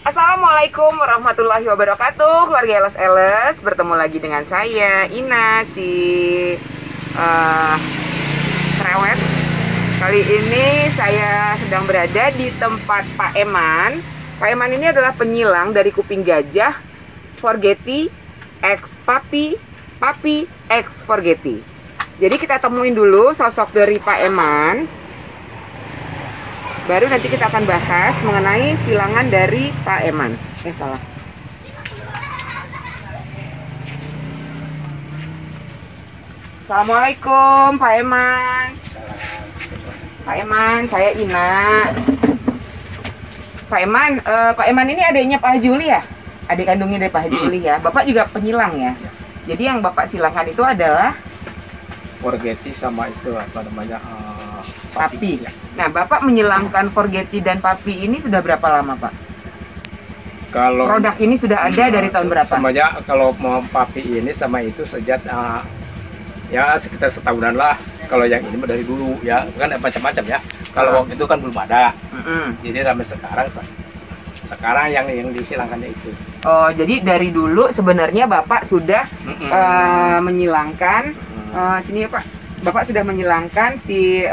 Assalamualaikum warahmatullahi wabarakatuh, keluarga LS. Bertemu lagi dengan saya, Ina, si cerewet. Kali ini saya sedang berada di tempat Pak Eman. Pak Eman ini adalah penyilang dari kuping gajah Forgeti X Papi, Papi X Forgeti. Jadi kita temuin dulu sosok dari Pak Eman. Baru nanti kita akan bahas mengenai silangan dari Pak Eman. Salah. Assalamualaikum Pak Eman. Pak Eman, saya Ina. Pak Eman ini adiknya Pak Juli ya? Adik kandungnya dari Pak Juli ya. Bapak juga penyilang ya. Jadi yang Bapak silangkan itu adalah Forgeti sama itu apa namanya Papi. Nah, Bapak menyilangkan Forgeti dan Papi ini sudah berapa lama, Pak? Kalau produk ini sudah ada dari tahun berapa? Semuanya kalau mau Papi ini sama itu sejak ya sekitar setahunan lah. Kalau yang ini dari dulu ya, kan macam-macam ya. Kalau waktu itu kan belum ada. Jadi sampai sekarang yang disilangkannya itu. Oh, jadi dari dulu sebenarnya Bapak sudah menyilangkan sini ya Pak. Bapak sudah menyilangkan si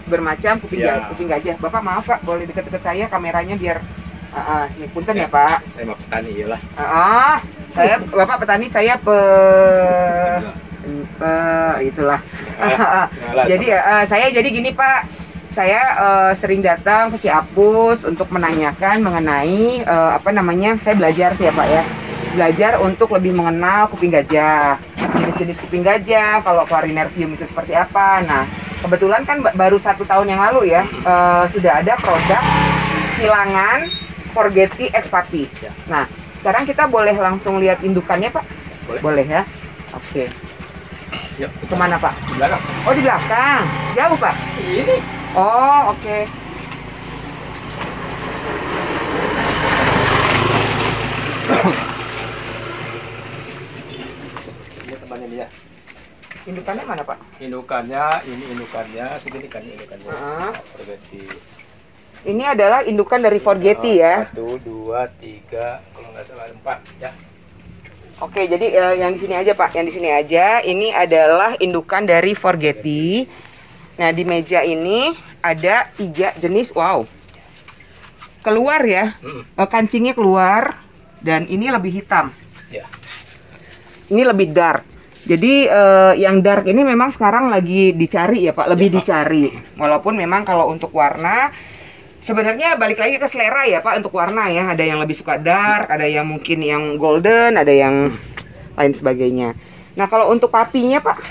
bermacam kuping gajah. Bapak maaf Pak, boleh dekat-dekat saya kameranya biar sini punten ya Pak. Saya mau petani iyalah. Saya Bapak petani, saya itulah. Jadi saya jadi gini Pak. Saya sering datang ke Ciapus untuk menanyakan mengenai saya belajar sih ya Pak ya. Belajar untuk lebih mengenal kuping gajah, jenis-jenis kuping gajah, kalau Clarinervium itu seperti apa. Nah, kebetulan kan baru 1 tahun yang lalu ya, sudah ada produk silangan Forgeti X Papi. Nah, sekarang kita boleh langsung lihat indukannya Pak? Boleh ya? Oke. Yuk, kemana Pak? Di belakang. Oh, di belakang. Jauh Pak? Ini. Oh, oke. Dia. Indukannya mana Pak? Indukannya segini kan indukannya. Forgeti. Ini adalah indukan dari Forgeti ya. 1, 2, 3, kalau nggak salah 4 ya. Oke, jadi yang di sini aja Pak, yang di sini aja. Ini adalah indukan dari Forgeti. Nah, di meja ini ada 3 jenis. Wow. Keluar ya. Kancingnya keluar dan ini lebih hitam. Ya. Ini lebih dark. Jadi yang dark ini memang sekarang lagi dicari ya Pak, lebih dicari. Walaupun memang kalau untuk warna sebenarnya balik lagi ke selera ya Pak untuk warna ya. Ada yang lebih suka dark, ada yang mungkin yang golden, ada yang lain sebagainya. Nah, kalau untuk papinya Pak,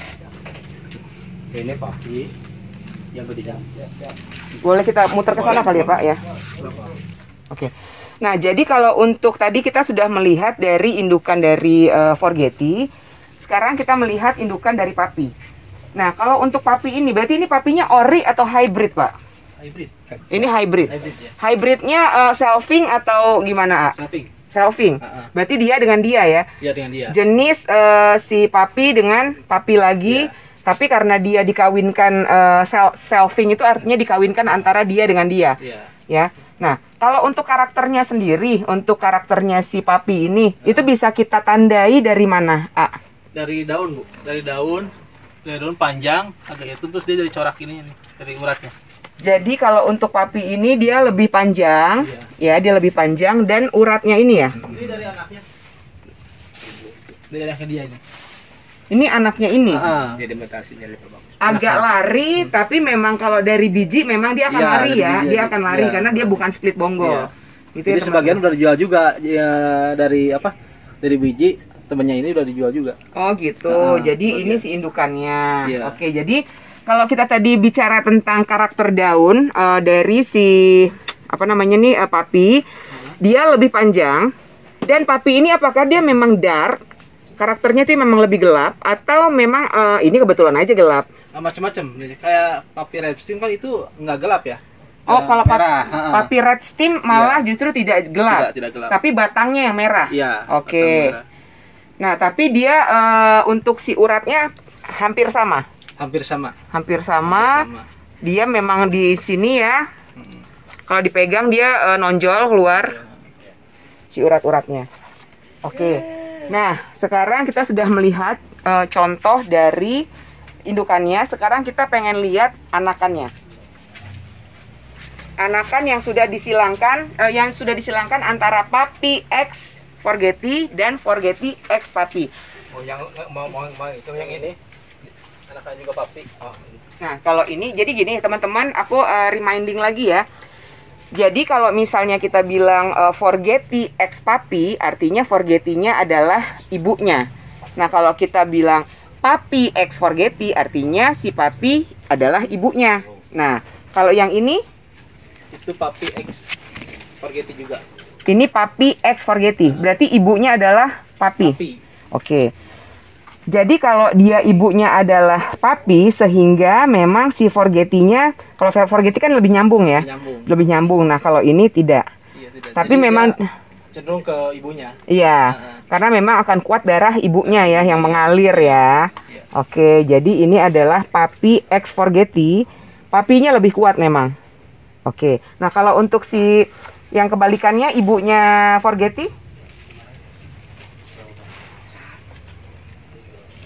ini papi yang berbeda. Boleh kita muter ke sana kali ya Pak ya. Oke. Nah, jadi kalau untuk tadi kita sudah melihat dari indukan dari Forgeti. Sekarang kita melihat indukan dari Papi. Nah, kalau untuk Papi ini, berarti ini papinya ori atau hybrid, Pak? Hybrid. Ini hybrid. Ya. Hybridnya selfing atau gimana? Selfing. Berarti dia dengan dia ya? Iya, dengan dia. Jenis si Papi dengan Papi lagi. Ya. Tapi karena dia dikawinkan selfing itu artinya dikawinkan antara dia dengan dia. Iya. Ya. Nah, kalau untuk karakternya sendiri, untuk karakternya si Papi ini, itu bisa kita tandai dari mana? Dari daun Bu, dari daun panjang agak itu, terus dia dari corak ini nih, dari uratnya. Jadi kalau untuk Papi ini dia lebih panjang, ya dia lebih panjang dan uratnya ini ya. Ini dari anaknya, dari anaknya dia ini. Ini anaknya ini. Jadi mutasinya lebih bagus. Agak lari, tapi memang kalau dari biji memang dia akan lari ya, dia akan lari karena dia bukan split bonggol. Gitu. Jadi ya, sebagian udah dijual juga ya, dari biji. Temennya ini udah dijual juga. Oh gitu. Jadi ini si indukannya. Oke, jadi kalau kita tadi bicara tentang karakter daun dari si Papi, dia lebih panjang. Dan Papi ini apakah dia memang dark? Karakternya itu memang lebih gelap atau memang ini kebetulan aja gelap? Macam-macam. Kayak Papi Red Steam kan itu nggak gelap ya. Oh, kalau Papi Red Steam malah justru tidak gelap. Tidak gelap. Tapi batangnya yang merah. Iya. Oke. Nah, tapi dia untuk si uratnya hampir sama. Hampir sama. Dia memang di sini ya. Kalau dipegang dia nonjol keluar. si urat-uratnya. Oke. Nah, sekarang kita sudah melihat contoh dari indukannya. Sekarang kita pengen lihat anakannya. Anakan yang sudah disilangkan antara Papi X Forgeti dan Forgeti X Papi. Oh, yang mau itu yang ini. Anakan juga Papi. Oh. Nah, kalau ini jadi gini teman-teman, aku reminding lagi ya. Jadi kalau misalnya kita bilang Forgeti X Papi, artinya Forgetinya adalah ibunya. Nah, kalau kita bilang Papi X Forgeti, artinya si Papi adalah ibunya. Nah, kalau yang ini Itu Papi X Forgeti juga. ini Papi X Forgeti, berarti ibunya adalah Papi. Papi. Oke. Jadi kalau dia ibunya adalah Papi, sehingga memang si Forgetinya, kalau Forgeti kan lebih nyambung ya. Nyambung. Lebih nyambung. Nah, kalau ini tidak. Iya, tidak. Tapi Jadi memang dia cenderung ke ibunya. iya, karena memang akan kuat darah ibunya ya yang mengalir ya. Iya. Oke, jadi ini adalah Papi X Forgeti. Papinya lebih kuat memang. Oke. Nah, kalau untuk si yang kebalikannya ibunya Forgeti,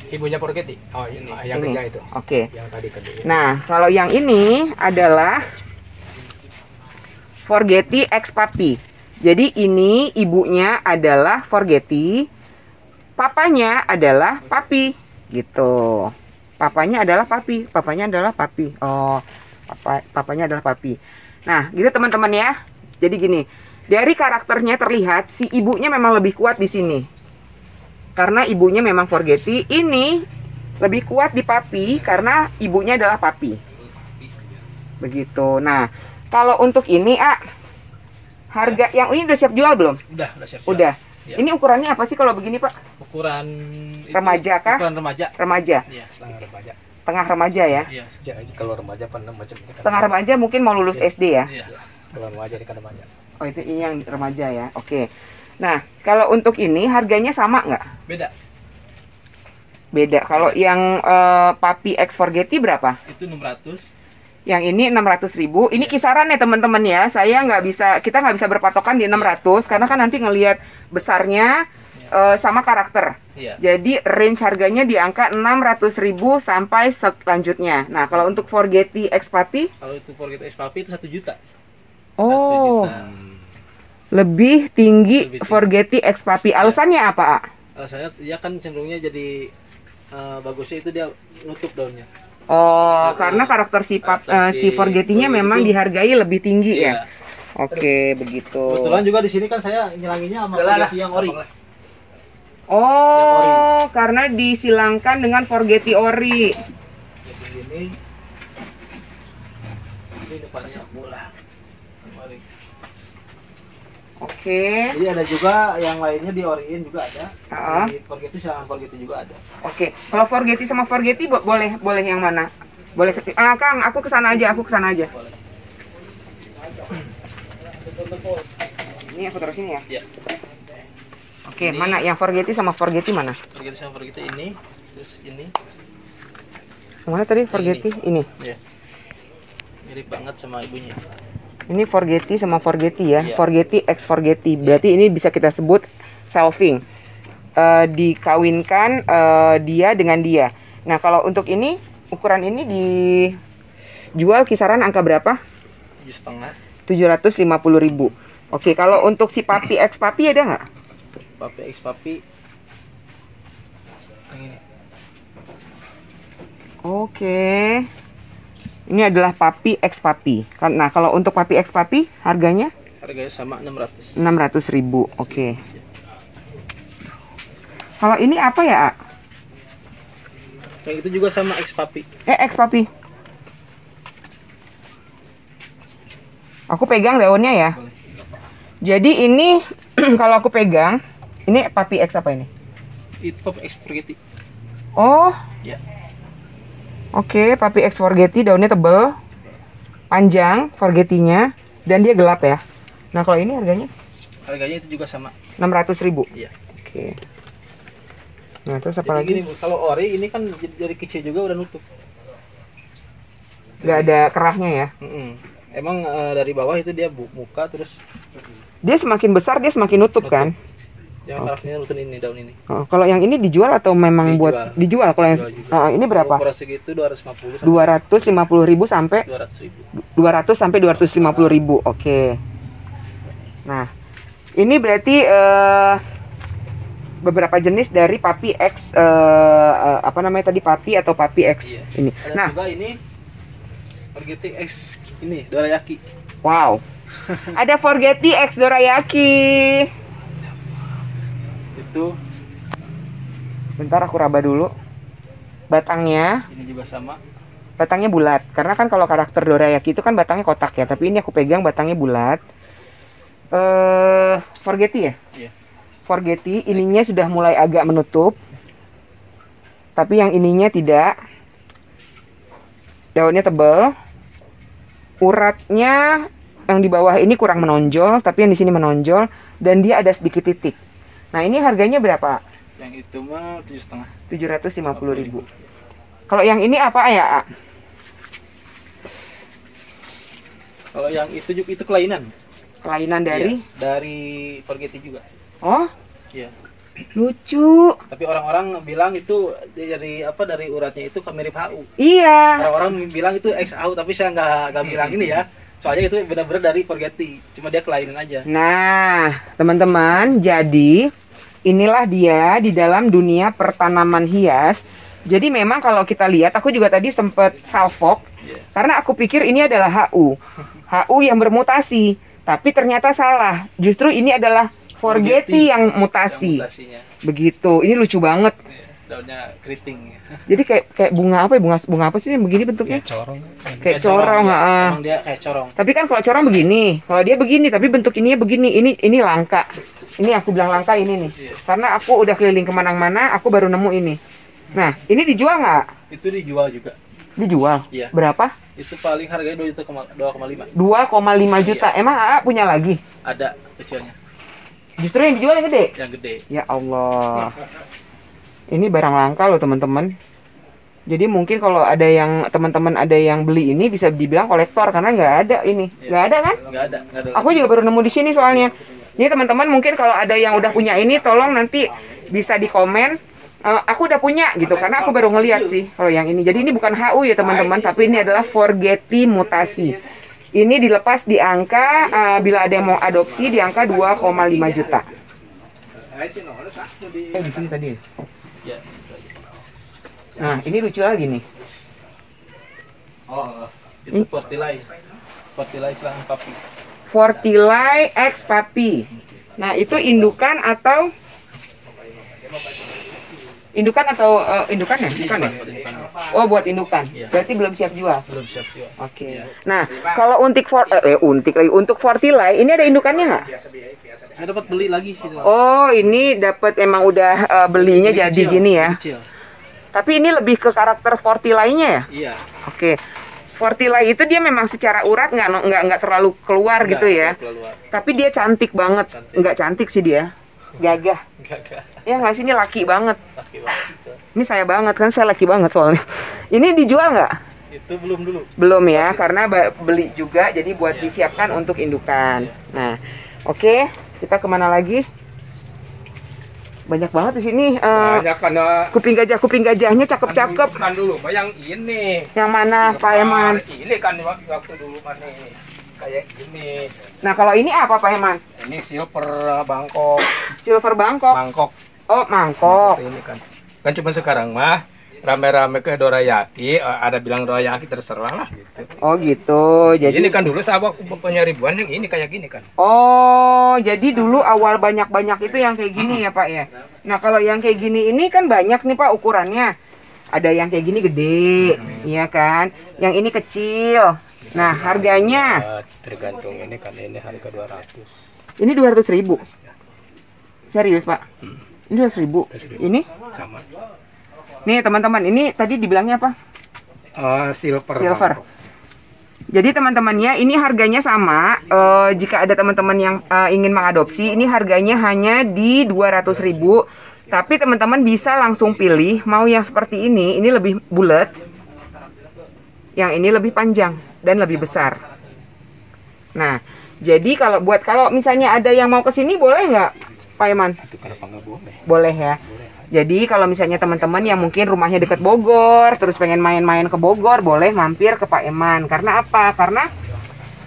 Ibunya Forgeti. Oh, ini yang ini. kerja itu. Oke. Yang tadi kerja. Nah, kalau yang ini adalah Forgeti X Papi. Jadi ini ibunya adalah Forgeti, papanya adalah Papi, gitu. Papanya adalah Papi, papanya adalah Papi. Oh, papanya adalah Papi. Nah, gitu teman-teman ya. Jadi gini, dari karakternya terlihat si ibunya memang lebih kuat di sini. Karena ibunya memang Forgeti, ini lebih kuat di Papi karena ibunya adalah Papi. Begitu. Nah, kalau untuk ini, harga yang ini udah siap jual belum? Udah siap. Jual. Udah. Ya. Ini ukurannya apa sih kalau begini, Pak? Ukuran Remaja kah? Ukuran remaja. Remaja. Iya, Setengah remaja. Setengah remaja ya. Iya. Jadi kalau remaja apa macam ini kan. Setengah remaja mungkin mau lulus SD ya. Iya. Kalau remaja di kan remaja. Oh, itu ini yang remaja ya. Oke. Nah, kalau untuk ini harganya sama nggak? Beda. Beda. Kalau yang Papi X Forgeti berapa? Itu 600. Yang ini 600.000. Ini kisaran ya teman-teman ya. Kita nggak bisa berpatokan di 600 karena kan nanti ngelihat besarnya sama karakter. Iya. Jadi range harganya di angka 600.000 sampai selanjutnya. Nah, kalau untuk Forgeti X Papi, Kalau itu Forgeti X Papi itu 1 juta. oh, 1 juta. lebih tinggi Lebih tinggi. Forgeti X Papi. Alasannya apa, A? Saya dia kan cenderungnya jadi bagusnya itu dia nutup daunnya. Oh, karena karakter si Forgetinya memang itu dihargai lebih tinggi Iya. ya. Oke, begitu. Kebetulan juga di sini kan saya nyilanginnya sama Forgeti yang ori. Oh, karena disilangkan dengan Forgeti ori. Jadi ini depannya bola. Ori. Oke. Jadi ada juga yang lainnya di oriin juga ada. Ah. Di Forgeti sama Forgeti juga ada. Oke. Kalau Forgeti sama Forgeti boleh yang mana? Boleh Kang, aku kesana aja, Boleh. Ini aku terusin ya. Iya. Oke, Ini. mana yang Forgeti sama Forgeti mana? Forgeti sama Forgeti ini, terus ini. Yang mana tadi Forgeti? Ini. Ya. Mirip banget sama ibunya. Ini Forgeti sama Forgeti ya. Iya. Forgeti X Forgeti. Berarti ini bisa kita sebut selfing. Dikawinkan dia dengan dia. Nah, kalau untuk ini ukuran ini dijual kisaran angka berapa? 7,5. 750.000. Oke, kalau untuk si Papi X Papi ada nggak? Papi X Papi. Yang ini. Oke. Ini adalah Papi X Papi. Nah, kalau untuk Papi X Papi harganya Harganya sama 600. 600.000. Oke. Kalau ini apa ya, A? Kayak gitu juga sama X Papi. X Papi. Aku pegang daunnya ya. Boleh. Jadi ini kalau aku pegang, ini Papi X apa ini? Itu Papi X Forgeti. Oh, Ya. oke, Papi X Forgeti, daunnya tebel, panjang Forgetinya, dan dia gelap ya. Nah, kalau ini harganya Harganya itu juga sama. 600.000. Iya. Oke. Nah, terus apa Jadi lagi? gini, kalau ori ini kan dari kecil juga udah nutup. Nggak ada kerahnya ya. Emang dari bawah itu dia muka terus Dia semakin besar dia semakin nutup kan? Yang karakternya rutin ini, daun ini. Oh, kalau yang ini dijual atau memang buat dijual? Kalau yang ini berapa? Ukuran segitu 250 250.000 sampai 200.000. 200 sampai 250.000. Oke. Nah, ini berarti beberapa jenis dari Papi X apa namanya tadi, Papi atau Papi X ini. Ada Nah, juga ini Forgetting X ini dorayaki. wow. Ada Forgetting X dorayaki. Itu Bentar aku raba dulu. Batangnya ini juga sama. batangnya bulat. Karena kan kalau karakter dorayaki itu kan batangnya kotak ya, tapi ini aku pegang batangnya bulat. Forgetting ya? Iya. Forgetting ininya sudah mulai agak menutup. Tapi yang ininya tidak. Daunnya tebal. Uratnya yang di bawah ini kurang menonjol, tapi yang di sini menonjol dan dia ada sedikit titik. Nah, ini harganya berapa? Yang itu mah 7,5. 750.000. Kalau yang ini apa ya, A? Kalau yang itu juga itu kelainan. Kelainan dari? Iya, dari Forgetting juga. Oh, Iya. lucu. Tapi orang-orang bilang itu dari apa, dari uratnya itu mirip HU. Iya. Orang-orang bilang itu XHU, tapi saya nggak bilang ini ya. Soalnya itu benar-benar dari Forgetting, cuma dia kelainan aja. Nah, teman-teman, jadi inilah dia di dalam dunia pertanaman hias. Jadi memang kalau kita lihat, aku juga tadi sempat salfok, karena aku pikir ini adalah HU. HU yang bermutasi, tapi ternyata salah. Justru ini adalah Forgetting yang mutasi. Mutasinya. Begitu. Ini lucu banget. Daunnya keriting. Jadi kayak bunga apa ya? Bunga apa sih yang begini bentuknya? Corong. Kayak corong, ya. heeh. Emang dia kayak corong. Tapi kan kalau corong begini, kalau dia begini, tapi bentuk ininya begini. Ini langka. Ini aku bilang langka ini nih. Karena aku udah keliling kemana-mana, aku baru nemu ini. Nah, ini dijual nggak? Itu dijual juga. Dijual. Iya. Berapa? Itu paling harganya 2,5. 2,5 juta. Emang AA punya lagi? Ada kecilnya. Justru yang dijual yang gede? Yang gede. Ya Allah. Ini barang langka loh teman-teman. Jadi mungkin kalau ada yang teman-teman ada yang beli ini bisa dibilang kolektor karena nggak ada ini. Nggak ada kan? Nggak ada. Aku juga baru nemu di sini soalnya. Jadi teman-teman mungkin kalau ada yang udah punya ini tolong nanti bisa di komen. Aku udah punya gitu karena aku baru ngeliat sih kalau yang ini. Jadi ini bukan HU ya teman-teman, tapi ini adalah Forgetting mutasi. Ini dilepas di angka bila ada yang mau adopsi di angka 2,5 juta. Di sini tadi. Ya. Nah, ini lucu lagi nih. Oh, itu Fortilai. Fortilai selang Papi. Fortilai X Papi. Nah, itu indukan atau indukan ya? Bukan ya? Oh, buat indukan. Iya. Berarti belum siap jual. Belum siap jual. Oke. Nah, kalau untuk Fortilai ini ada indukannya nggak? Saya dapat beli lagi sih. Oh, ini dapat emang udah belinya Ini jadi kecil, gini ya. Kecil. Tapi ini lebih ke karakter Fortilainya ya? Iya. Oke. Fortilai itu dia memang secara urat nggak terlalu keluar gitu ya. Keluar. Tapi dia cantik banget. Cantik. Nggak cantik sih dia. Gagah. Enggak. Ya nggak sih, ini laki banget. Laki banget. Ini saya banget kan, saya laki banget soalnya. Ini dijual nggak? Itu belum dulu. Belum ya, karena beli juga jadi buat disiapkan untuk indukan. Nah, oke, kita kemana lagi? Banyak banget di sini. Banyak kan Kuping gajahnya cakep-cakep. kan dulu, yang ini. Yang mana, Pak Eman? Ini kan waktu dulu kan nih. Kayak gini. Nah, kalau ini apa, Pak Eman? Ini silver Bangkok. Silver Bangkok. Mangkok. Oh, mangkok. Ini kan. Kan cuma sekarang mah rame-rame ke dorayaki, ada bilang dorayaki terserah lah gitu. Oh, gitu. Jadi Ini kan dulu sahabat punya ribuan yang ini kayak gini kan. Oh, jadi dulu awal banyak-banyak itu yang kayak gini ya, Pak ya. Nah, kalau yang kayak gini ini kan banyak nih, Pak, ukurannya. Ada yang kayak gini gede, iya kan? Yang ini kecil. Nah, harganya Tergantung ini kan, ini harga 200. ini 200.000. Serius, Pak? Ini 200.000. Ini? Sama. Nih, teman-teman, ini tadi dibilangnya apa? Silver. Silver. Bangkok. Jadi teman-temannya ini harganya sama. Jika ada teman-teman yang ingin mengadopsi, ini harganya hanya di 200.000. Tapi teman-teman bisa langsung pilih mau yang seperti ini lebih bulat, yang ini lebih panjang dan lebih besar. Nah, Jadi kalau misalnya ada yang mau ke sini boleh nggak, Pak Eman? Itu kenapa nggak boleh? Boleh ya. Boleh. Jadi kalau misalnya teman-teman yang mungkin rumahnya dekat Bogor, terus pengen main-main ke Bogor, boleh mampir ke Pak Eman. Karena apa? Karena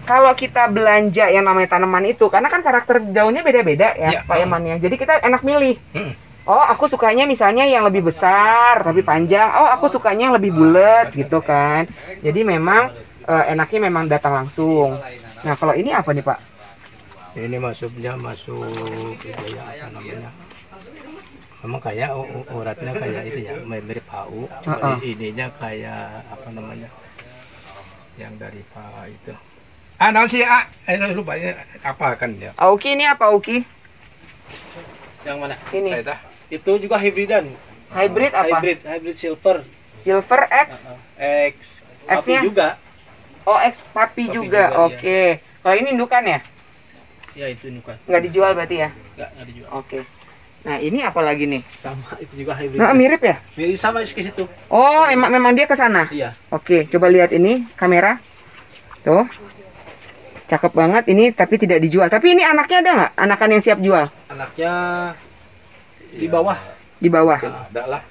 kalau kita belanja yang namanya tanaman itu, karena kan karakter daunnya beda-beda ya, Pak Eman ya. Jadi kita enak milih. Oh, aku sukanya misalnya yang lebih besar tapi panjang. Oh, aku sukanya yang lebih bulat gitu kan. Jadi memang enaknya memang datang langsung. Nah, kalau ini apa nih, Pak? Ini masuk ya apa namanya? Memang kayak uratnya kayak itu ya, mirip pau. Ininya kayak apa namanya? Yang dari pau itu. Nanti lupa ya apa kan ya? Auki ini apa, Auki? Yang mana? Ini. Itu juga hybridan. Hybrid apa? Hybrid silver. Silver X. X. X-nya juga. Oh, X papi juga. juga, Oke. Kalau ini indukan ya? Ya, itu indukan. Nggak dijual berarti ya? Nggak dijual. Oke. Nah, ini apa lagi nih? Sama, itu juga hybrid. Nah, mirip ya? Mirip sama ke situ. Oh, memang dia ke sana? Iya. Oke, coba lihat ini kamera. Tuh. Cakep banget ini, tapi tidak dijual. Tapi ini anaknya ada nggak? Anakan yang siap jual? Anaknya di bawah. Di bawah. Ada lah.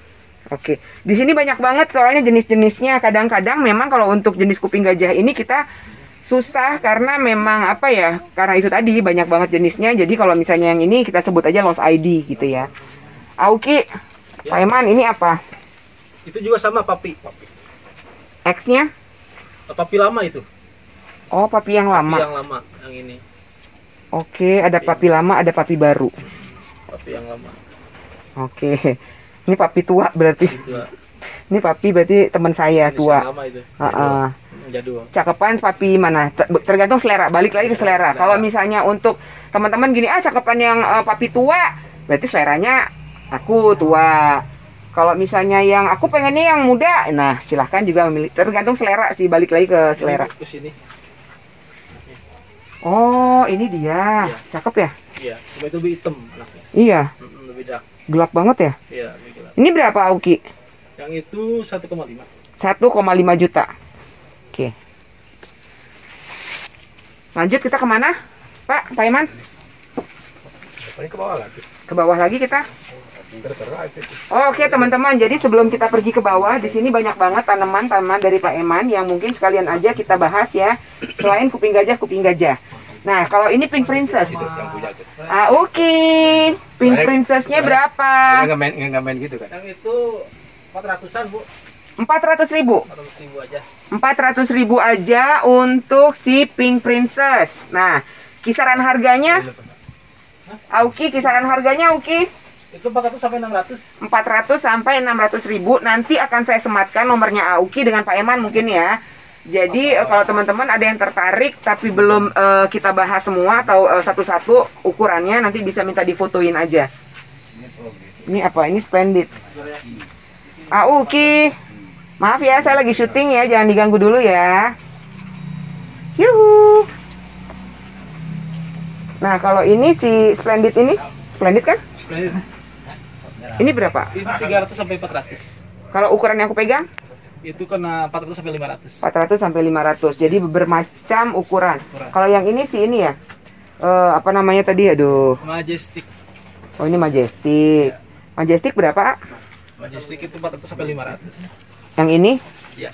Oke. Di sini banyak banget soalnya jenis-jenisnya. Kadang-kadang memang kalau untuk jenis kuping gajah ini kita susah karena memang apa ya? Karena itu tadi banyak banget jenisnya. Jadi kalau misalnya yang ini kita sebut aja lost ID gitu ya. Auki, Ya. Pak Eman, ini apa? Itu juga sama papi. X-nya? Papi lama itu. Oh, papi yang Papi lama. yang lama, yang ini. Oke, ada papi lama, ada papi baru. Papi yang lama. Oke. Ini papi tua berarti. Itu Ini papi berarti teman saya yang tua. lama itu. Heeh. Yang jadul. Cakepan papi mana? Tergantung selera. Balik lagi ke selera. Kalau misalnya untuk teman-teman gini, cakepan yang papi tua, berarti seleranya aku tua. Kalau misalnya yang aku pengennya yang muda, nah silahkan juga memilih. Tergantung selera sih. Balik lagi ke selera. Ini ke sini. Oh, ini dia. Iya. Cakep ya? Iya, cuma itu lebih hitam anaknya. Iya. Lebih dark. Gelap banget ya? Iya, lebih gelap. Ini berapa, Auki? Yang itu 1,5. 1,5 juta. Oke. Lanjut kita kemana, Pak Eman? Paling ke bawah lagi. Ke bawah lagi kita. Terserah itu. Oh, oke teman-teman. Jadi sebelum kita pergi ke bawah, di sini banyak banget tanaman-tanaman dari Pak Eman yang mungkin sekalian aja kita bahas ya. Selain kuping gajah. Nah, kalau ini Pink Princess. Yang punya tuh. Oke. Pink Princessnya berapa? Nggak main gitu kan? Yang itu 400-an, Bu. 400.000. 400.000 aja. 400.000 aja untuk si Pink Princess. Nah, kisaran harganya? Auki, kisaran harganya Auki? Itu 400 sampai 600. 400 sampai 600.000. Nanti akan saya sematkan nomornya Auki dengan Pak Eman mungkin ya. Jadi kalau teman-teman ada yang tertarik tapi belum kita bahas semua atau satu-satu ukurannya, nanti bisa minta difotoin aja. Ini apa? Ini Splendid. Auki, maaf ya saya lagi syuting ya, jangan diganggu dulu ya. Yuhu. Nah kalau ini si Splendid ini, Splendid kan? Splendid. Ini berapa? Itu 300 sampai 400. Kalau ukuran yang aku pegang? Itu kena 400 sampai 500. 400 sampai 500. Jadi bermacam ukuran. Kalau yang ini sih ini ya. Apa namanya tadi? Aduh. Majestic. Oh, ini Majestic. Majestic berapa? Majestic itu 400 sampai 500. Yang ini? Iya.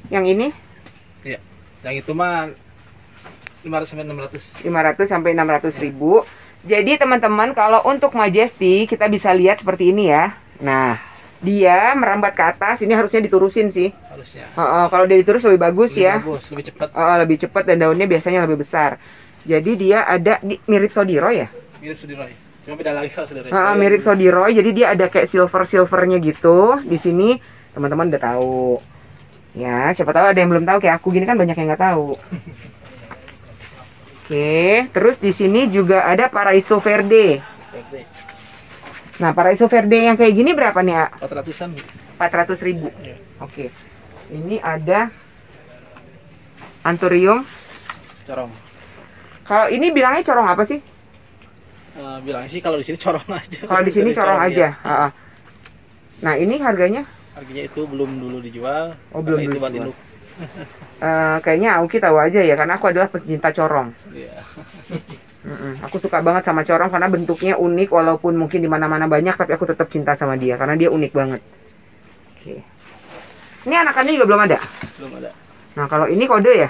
Yang ini? Iya. Yang itu mah 500 sampai 600. 500 sampai 600.000. Jadi teman-teman, kalau untuk Majestic kita bisa lihat seperti ini ya. Nah, dia merambat ke atas. Ini harusnya diturusin sih. Harusnya. Kalau dia diturus lebih bagus Lebih ya. bagus, lebih cepat. Lebih cepat dan daunnya biasanya lebih besar. Jadi dia ada mirip Sodiroy ya. Mirip Sudiroy. Cuma beda lagi kalau Sudiroy. Mirip Sodiroy. Jadi dia ada kayak silvernya gitu. Di sini teman-teman udah tahu. Ya, siapa tahu ada yang belum tahu, kayak aku gini kan banyak yang nggak tahu. Oke, terus di sini juga ada Paraiso Verde. Nah, Paraiso Verde yang kayak gini berapa nih, A? 400-an. 400.000. Iya. Oke. Ini ada Anthurium. Corong. Kalau ini bilangnya corong apa sih? Bilangnya sih kalau di sini corong aja. Kalau di sini corong aja. Ya. Nah, ini harganya Harganya itu belum dulu dijual. Oh, belum itu dulu buat dijual. induk. Kayaknya Auki tahu aja ya, karena aku adalah pecinta corong. Iya. Aku suka banget sama corong karena bentuknya unik, walaupun mungkin di mana-mana banyak, tapi aku tetap cinta sama dia karena dia unik banget. Oke. Ini anakannya juga belum ada. Belum ada. Nah, kalau ini kode ya?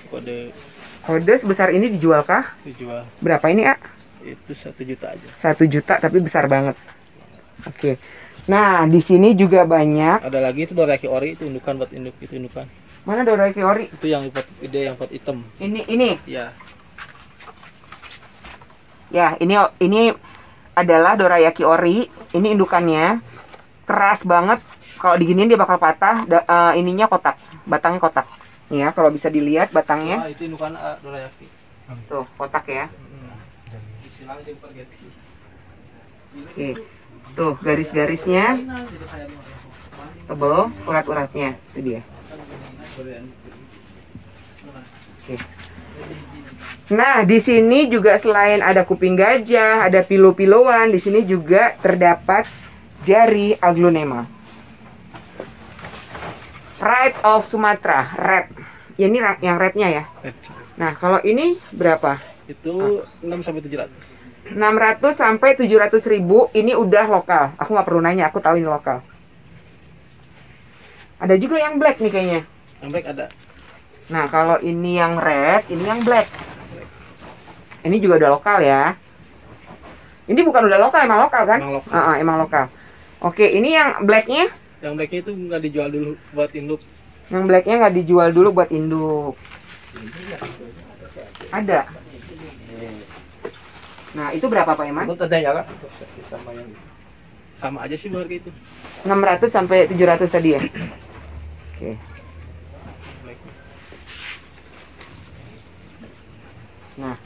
Kode sebesar ini dijualkah? dijual. Berapa ini, A? Itu 1 juta aja. 1 juta tapi besar banget. Oke. Nah, di sini juga banyak. Ada lagi itu dorayaki ori, itu indukan buat induk, itu indukan. Mana dorayaki ori? Itu yang pot gede, yang pot hitam. Ini. Iya. Ya, ini adalah dorayaki ori. Ini indukannya. Keras banget. Kalau diginiin dia bakal patah. Ininya kotak, batangnya kotak. Ya, kalau bisa dilihat batangnya. Itu indukan dorayaki. Tuh, kotak ya. Oke. Tuh, garis-garisnya tebel, urat-uratnya. Itu dia. Oke. Nah, di sini juga selain ada kuping gajah, ada pilo-piloan, di sini juga terdapat dari Aglonema. Pride of Sumatra, red. Ini yang rednya ya. Nah, kalau ini berapa? Itu 6 sampai 700. 600 sampai 700 ribu. Ini udah lokal. Aku nggak perlu nanya, aku tahu ini lokal. Ada juga yang black nih kayaknya. Yang black ada. Nah, kalau ini yang red, ini yang black. Ini juga udah lokal ya. Ini bukan udah lokal, emang lokal kan? Emang lokal. Emang lokal. Oke, ini yang blacknya? Yang blacknya itu nggak dijual dulu buat induk. Yang blacknya nggak dijual dulu buat induk. Ada. Nah, itu berapa Pak Iman? Itu tanya kan sama yang Sama aja sih harga itu. 600 sampai 700 tadi ya? Oke. Nah,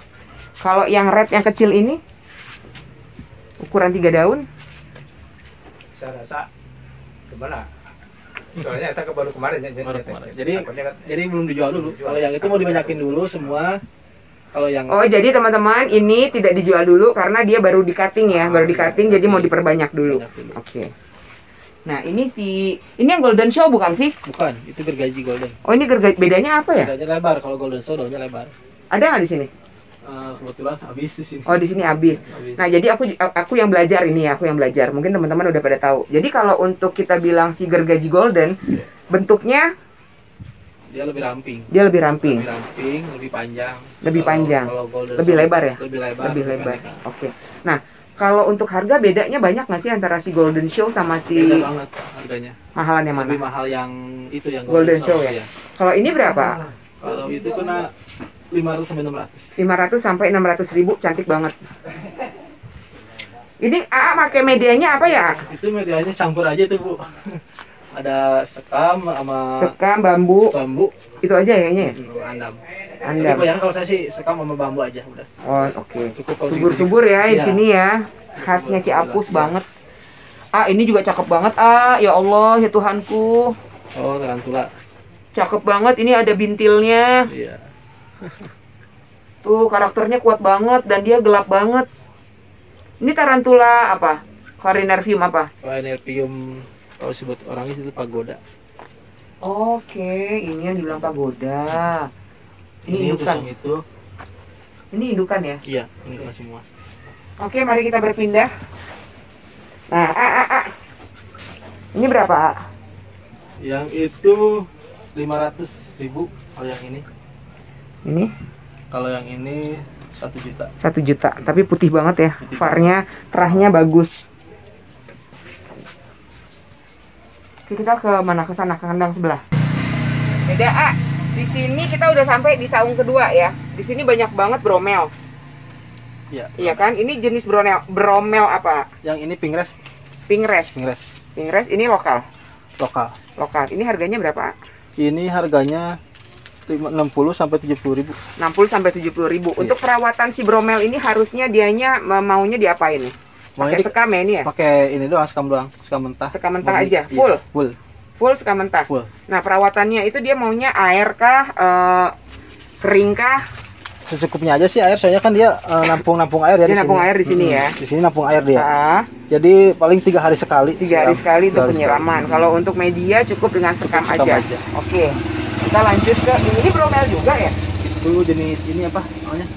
kalau yang red yang kecil ini ukuran 3 daun? saya rasa gimana? Soalnya kita baru kemarin ya. Jadi belum dijual dulu. Kalau yang itu mau dibanyakin dulu semua. Kalau yang Oh, jadi teman-teman ini tidak dijual dulu karena dia baru di cutting ya, baru di cutting jadi mau diperbanyak dulu. Oke. Nah, ini yang golden show bukan sih? bukan, itu gergaji golden. Oh, ini bedanya apa ya? Bedanya lebar, kalau golden show daunnya lebar. Ada nggak di sini? Kebetulan habis di sini. Oh, di sini habis. Nah, jadi aku yang belajar ini ya, aku yang belajar. Mungkin teman-teman udah pada tahu. Jadi kalau untuk kita bilang si gergaji golden, bentuknya dia lebih ramping. Dia lebih ramping. Lebih ramping, lebih panjang. Lebih panjang. Kalau golden lebih show, lebar ya? Lebih lebar. Lebih lebar. Oke. Nah, kalau untuk harga bedanya banyak nggak sih antara si golden show sama si Beda banget harganya. mahalan yang mana? Lebih mahal yang itu yang golden show ya. Kalau ini berapa? Kalau itu kena 500 sampai 600. 500 sampai 600 ribu, cantik banget. Ini AA pakai medianya apa ya? Itu medianya campur aja tuh, Bu. Ada sekam sama bambu. Itu aja kayaknya ya? Andam. Andam. Jadi kalau saya sih sekam sama bambu aja udah. Oh, oke. Cukup kalau Subur-subur ya di Iya. sini ya. Khasnya Ciapus Iya. banget. Ini juga cakep banget, Ya Allah, ya Tuhanku. Oh, tarantula. Cakep banget, ini ada bintilnya. Iya. Tuh, karakternya kuat banget dan dia gelap banget. Ini tarantula apa? Clarinervium apa? Clarinervium kalau disebut orang itu pagoda. Oke, ini yang dibilang pagoda. Ini indukan. Itu. Ini indukan ya? Iya, indukan semua. Oke, mari kita berpindah. Nah, ini berapa, A? Yang itu 500.000 kalau yang ini. Ini Kalau yang ini 1 juta. 1 juta, tapi putih banget ya. Putih. Varnya, terahnya bagus. Oke, kita ke mana? Ke sana, ke kandang sebelah. Beda, A. Di sini kita udah sampai di saung kedua ya. Di sini banyak banget bromel. Iya. Iya kan? Ini jenis bromel apa? Yang ini pingres. Pingres. Pingres Ini lokal. lokal. Ini harganya berapa? Ini harganya 60 sampai 70.000. 60 sampai 70.000. Untuk perawatan si bromel ini harusnya dianya maunya diapain nih? Pakai sekam ya ini ya? Pakai ini doang, sekam doang, sekam mentah. Sekam mentah aja, full. Full. Full sekam mentah. Full. Nah, perawatannya itu dia maunya air kah, kering kah? secukupnya aja sih air, soalnya kan dia nampung air ya. Dia nampung air di sini ya. Di sini nampung air dia. Jadi paling 3 hari sekali. 3 hari sekali untuk penyiraman. Kalau untuk media cukup dengan sekam aja. Oke. Kita lanjut ke ini bromel juga ya. Itu jenis ini apa namanya?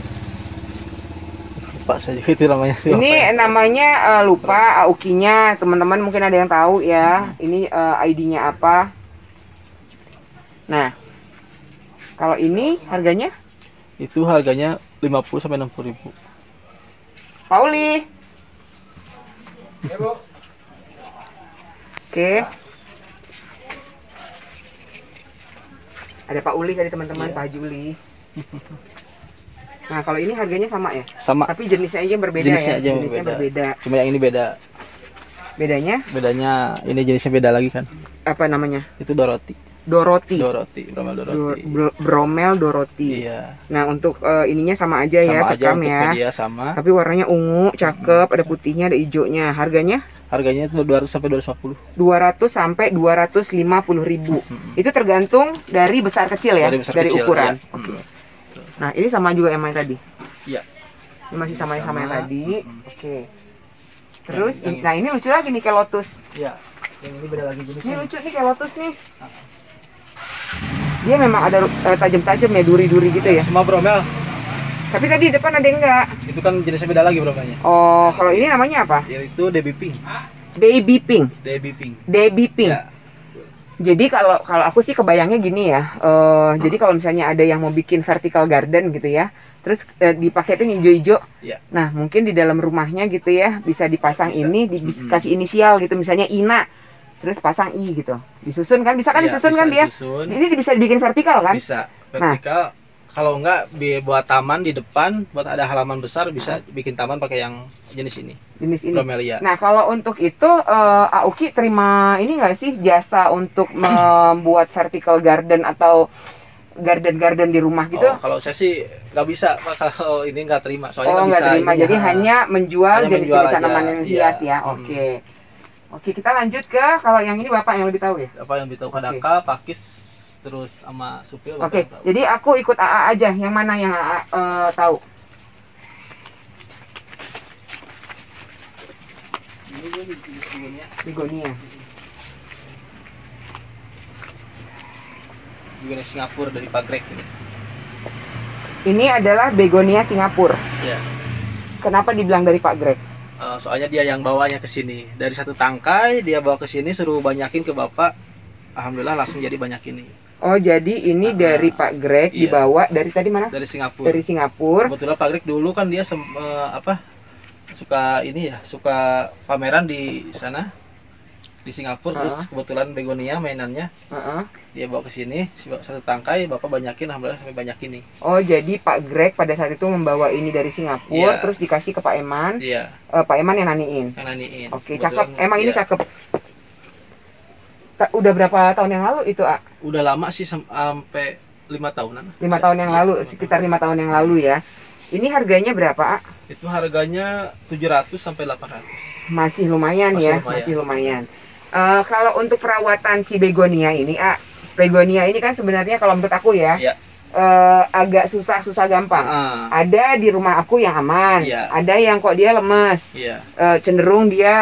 Lupa saja itu namanya. Ini namanya lupa Aoki-nya. Teman-teman mungkin ada yang tahu ya. Ini ID-nya apa? Nah. Kalau ini harganya? Itu harganya 50 sampai 60 ribu. Pauli. Oke. Ada Pak Uli tadi teman-teman, Pak Haji Uli. Nah, kalau ini harganya sama ya? Sama. Tapi jenisnya aja berbeda jenisnya ya? Aja jenisnya berbeda. Cuma yang ini beda. Bedanya? Bedanya ini jenisnya beda lagi kan. Apa namanya? Itu Doroti. Doroti. Bromel Doroti. Iya. Nah, untuk ininya sama aja ya, sekam ya. Media sama. Tapi warnanya ungu, cakep, ada putihnya, ada hijaunya. Harganya? Harganya itu 200 sampai 250. 200 sampai 250 ribu. Itu tergantung dari besar kecil ya, dari ukuran. Ya. Oke. Nah, ini sama juga yang main tadi. Iya. Ini masih sama yang tadi. Oke. Terus, nah ini lucu lagi nih kayak lotus. Iya. Yang ini beda lagi jenisnya. Ini lucu nih kayak lotus nih. Dia memang ada tajam-tajam ya, duri-duri gitu ya. Semua bromel. Tapi tadi di depan ada yang enggak. Itu kan jenisnya beda lagi bromelnya. Oh, kalau ini namanya apa? Yaitu Baby Pink. Baby Pink. Baby Pink. Baby Pink. Ya. Jadi kalau aku sih kebayangnya gini ya. Jadi kalau misalnya ada yang mau bikin vertical garden gitu ya, terus dipakai itu hijau-hijau. Ya. Nah, mungkin di dalam rumahnya gitu ya, bisa dipasang ini, dikasih inisial gitu, misalnya Ina. Terus pasang I gitu. Disusun kan? Bisa kan disusun kan dia? Disusun. Ini bisa dibikin vertikal kan? Bisa. Vertikal. Nah. Kalau enggak buat taman di depan, buat ada halaman besar bisa bikin taman pakai yang jenis ini. Jenis ini. Bromelia. Nah, kalau untuk itu Aoki terima ini enggak sih jasa untuk membuat vertical garden atau garden di rumah gitu? Oh, kalau saya sih nggak bisa kalau ini nggak terima. Soalnya nggak terima. Jadi hanya menjual jenis-jenis tanaman yang hias ya. Oke. Oke, kita lanjut ke kalau yang ini Bapak yang lebih tahu ya? Bapak yang lebih tahu, Kadaka, Pakis, terus sama Supil. Oke, jadi aku ikut AA aja. Yang mana yang AA tahu? Ini Begonia. Begonia Singapura dari Pak Greg ini. Ini adalah Begonia Singapura. Ya. Kenapa dibilang dari Pak Greg? Soalnya dia yang bawanya ke sini. Dari satu tangkai dia bawa ke sini, suruh banyakin ke Bapak. Alhamdulillah langsung jadi banyak ini. Oh, jadi ini dari Pak Greg dibawa dari tadi mana? Dari Singapura. Dari Singapura. Kebetulan Pak Greg dulu kan dia suka ini ya, suka pameran di sana di Singapura. Terus kebetulan begonia mainannya dia bawa ke sini satu tangkai, Bapak banyakin, alhamdulillah sampai banyak ini. Oh, jadi Pak Greg pada saat itu membawa ini dari Singapura, terus dikasih ke Pak Eman. Pak Eman yang naniin. Oke, cakep. Emang ini cakep. Udah berapa tahun yang lalu itu, A? Udah lama sih, sampai 5 tahunan. 5 tahun yang lalu, sekitar 5 tahun yang lalu ya. Ini harganya berapa, A? Itu harganya 700 sampai 800. Masih lumayan ya, masih lumayan. Kalau untuk perawatan si begonia ini, A, begonia ini kan sebenarnya kalau menurut aku ya, agak susah gampang. Ada di rumah aku yang aman, ada yang kok dia lemes, cenderung dia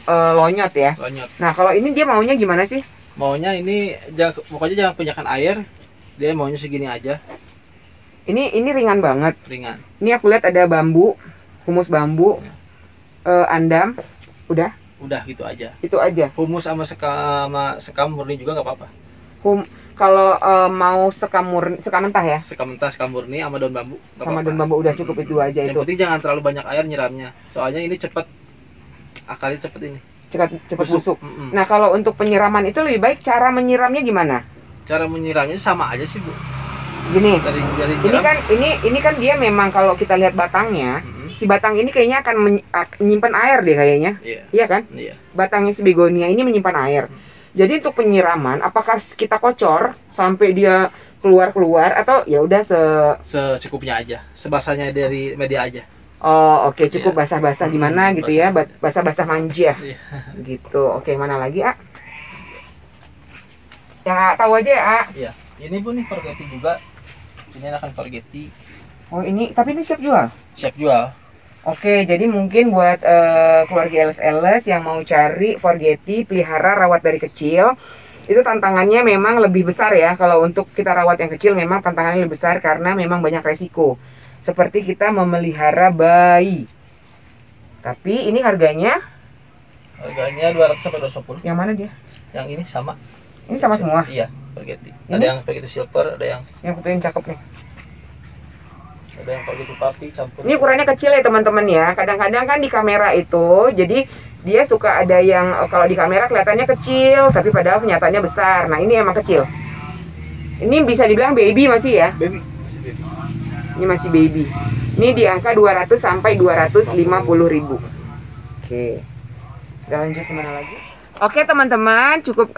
lonyot ya. Nah, kalau ini dia maunya gimana sih? Maunya ini pokoknya jangan kebanyakan air, dia maunya segini aja. Ini ringan banget. Ringan. Ini aku lihat ada bambu, humus bambu, andam, udah. Udah gitu aja. Itu aja. Humus sama sekam murni juga nggak apa-apa. Kalau mau sekam mentah ya? Sekam mentah, sekam murni sama daun bambu. Sama daun bambu udah cukup itu aja. Yang penting jangan terlalu banyak air nyiramnya. Soalnya ini cepet akalnya cepet ini. Cepet busuk. Nah, kalau untuk penyiraman itu lebih baik cara menyiramnya gimana? Cara menyiramnya sama aja sih, Bu. Gini. Ini kan dia memang kalau kita lihat batangnya, si batang ini kayaknya akan menyimpan air deh kayaknya. Iya kan? Batangnya si begonia ini menyimpan air. Jadi untuk penyiraman, apakah kita kocor sampai dia keluar atau ya udah secukupnya aja, sebasahnya dari media aja. Oh, oke, cukup basah-basah gimana gitu ya, basah-basah manja. Gitu. Oke, mana lagi, A? Yang A tahu aja ya, A. Iya. Ini Bu nih Forgetti juga. Ini akan spaghetti. Oh ini, tapi ini siap jual? Siap jual. Oke, jadi mungkin buat keluarga LS yang mau cari spaghetti, pelihara, rawat dari kecil, itu tantangannya memang lebih besar ya. Kalau untuk kita rawat yang kecil memang tantangannya lebih besar karena memang banyak resiko. Seperti kita memelihara bayi. Tapi ini harganya? Harganya 200 sampai 250. Yang mana dia? Yang ini sama. Ini sama semua? Iya, spaghetti. Ini? Ada yang spaghetti silver, ada yang kupingin cakep nih. Ada yang spaghetti papi campur. Ini ukurannya kecil ya teman-teman ya. Kadang-kadang kan di kamera itu, jadi dia suka ada yang kalau di kamera kelihatannya kecil, tapi padahal kenyataannya besar. Nah ini emang kecil. Ini bisa dibilang baby masih ya? Baby, masih baby. Ini masih baby. Ini di angka 200 sampai 250.000. Oke. Kita lanjut kemana lagi? Oke teman-teman, cukup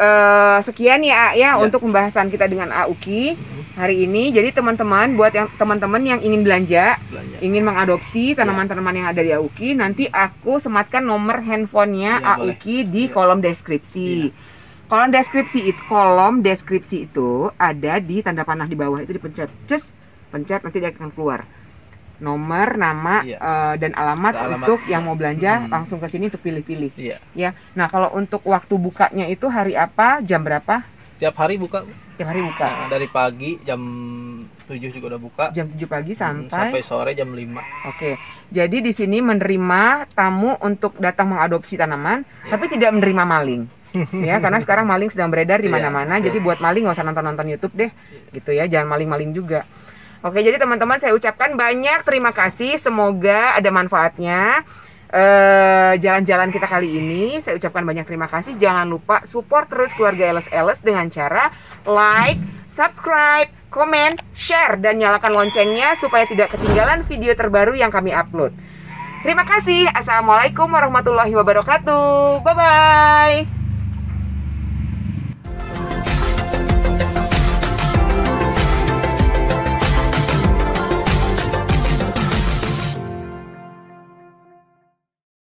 sekian ya untuk pembahasan kita dengan Auki hari ini. Jadi teman-teman, buat yang teman-teman yang ingin belanja, ingin mengadopsi tanaman-tanaman yang ada di Auki, nanti aku sematkan nomor handphonenya Auki di kolom deskripsi. Kolom deskripsi itu ada di tanda panah di bawah, itu dipencet, pencet nanti dia akan keluar nomor, nama, dan alamat untuk yang mau belanja langsung ke sini untuk pilih-pilih. Ya. Nah, kalau untuk waktu bukanya itu hari apa, jam berapa? Tiap hari buka. Tiap hari buka. Nah, dari pagi jam 7 juga udah buka. Jam 7 pagi sampai sore jam 5. Oke. Jadi di sini menerima tamu untuk datang mengadopsi tanaman, tapi tidak menerima maling. Ya, karena sekarang maling sedang beredar di mana-mana. Jadi buat maling nggak usah nonton-nonton YouTube deh. Gitu ya, jangan maling-maling juga. Oke, jadi teman-teman saya ucapkan banyak terima kasih. Semoga ada manfaatnya jalan-jalan kita kali ini. Saya ucapkan banyak terima kasih. Jangan lupa support terus keluarga LS dengan cara like, subscribe, komen, share, dan nyalakan loncengnya supaya tidak ketinggalan video terbaru yang kami upload. Terima kasih. Assalamualaikum warahmatullahi wabarakatuh. Bye-bye.